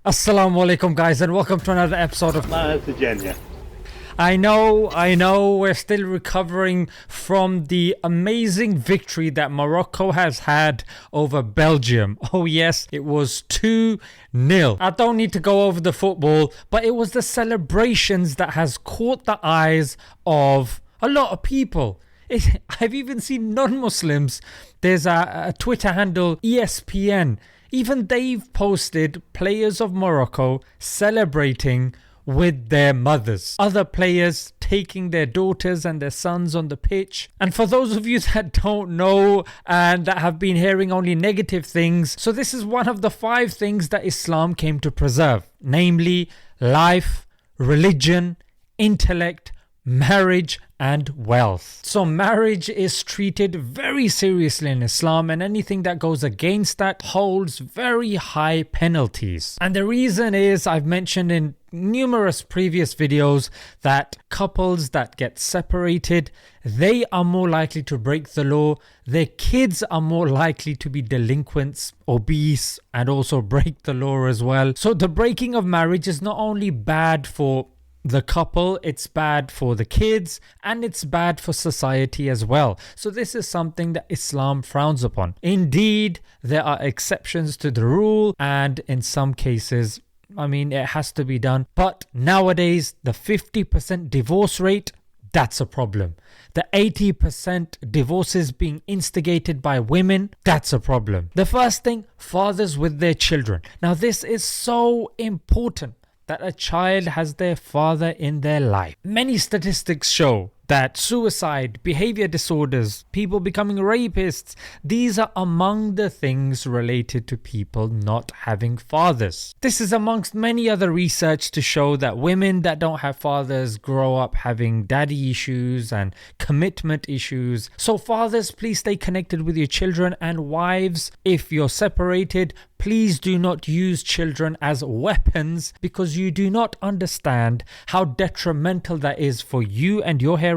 Assalamu alaikum guys, and welcome to another episode of I know we're still recovering from the amazing victory that Morocco has had over Belgium. Oh yes, it was 2-0. I don't need to go over the football, but it was the celebrations that has caught the eyes of a lot of people. I've even seen non-Muslims. There's a Twitter handle, ESPN. Even they've posted players of Morocco celebrating with their mothers. Other players taking their daughters and their sons on the pitch. And for those of you that don't know and that have been hearing only negative things, so this is one of the 5 things that Islam came to preserve. Namely, life, religion, intellect, marriage and wealth. So marriage is treated very seriously in Islam, and anything that goes against that holds very high penalties. And the reason is, I've mentioned in numerous previous videos that couples that get separated, they are more likely to break the law. Their kids are more likely to be delinquents, obese, and also break the law as well. So the breaking of marriage is not only bad for the couple, it's bad for the kids, and it's bad for society as well. So this is something that Islam frowns upon. Indeed, there are exceptions to the rule, and in some cases, it has to be done. But nowadays, the 50% divorce rate, that's a problem. The 80% divorces being instigated by women, that's a problem. The first thing, fathers with their children. Now this is so important, that a child has their father in their life. Many statistics show that suicide, behavior disorders, people becoming rapists, these are among the things related to people not having fathers. This is amongst many other research to show that women that don't have fathers grow up having daddy issues and commitment issues. So fathers, please stay connected with your children, and wives, if you're separated, please do not use children as weapons, because you do not understand how detrimental that is for you and your hereafter,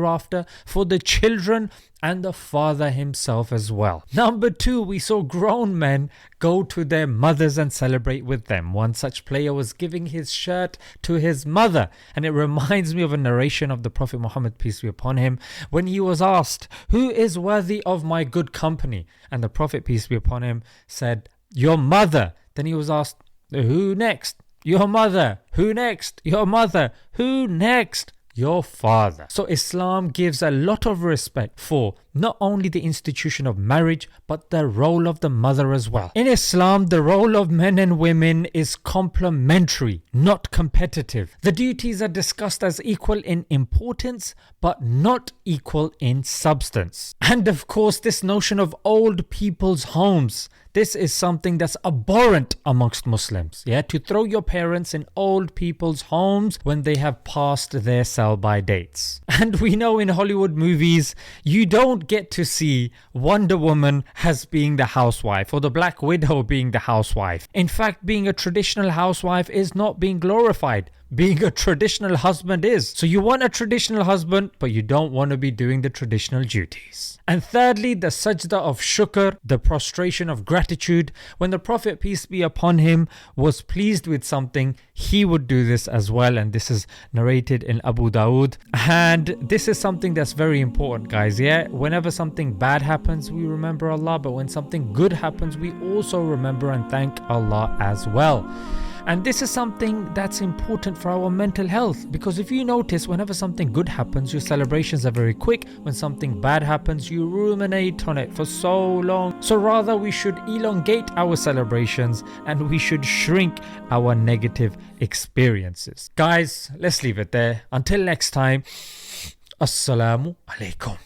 for the children and the father himself as well. Number 2, we saw grown men go to their mothers and celebrate with them. One such player was giving his shirt to his mother, and it reminds me of a narration of the Prophet Muhammad, peace be upon him, when he was asked, "Who is worthy of my good company?" And the Prophet, peace be upon him, said, "Your mother." Then he was asked, "Who next?" "Your mother." "Who next?" "Your mother." "Who next?" "Your father." So Islam gives a lot of respect for not only the institution of marriage, but the role of the mother as well. In Islam, the role of men and women is complementary, not competitive. The duties are discussed as equal in importance, but not equal in substance. And of course, this notion of old people's homes, this is something that's abhorrent amongst Muslims. To throw your parents in old people's homes when they have passed their sell-by dates. And we know in Hollywood movies, you don't get to see Wonder Woman as being the housewife, or the Black Widow being the housewife. In fact, being a traditional housewife is not being glorified. Being a traditional husband is. So you want a traditional husband, but you don't want to be doing the traditional duties. And thirdly, the sajda of shukr, the prostration of gratitude. When the Prophet, peace be upon him, was pleased with something, he would do this as well. And this is narrated in Abu Dawood. And this is something that's very important, guys. Whenever something bad happens, we remember Allah. But when something good happens, we also remember and thank Allah as well. And this is something that's important for our mental health, because if you notice, whenever something good happens, your celebrations are very quick. When something bad happens, you ruminate on it for so long. So rather, we should elongate our celebrations, and we should shrink our negative experiences. Guys, let's leave it there. Until next time, Assalamu alaikum.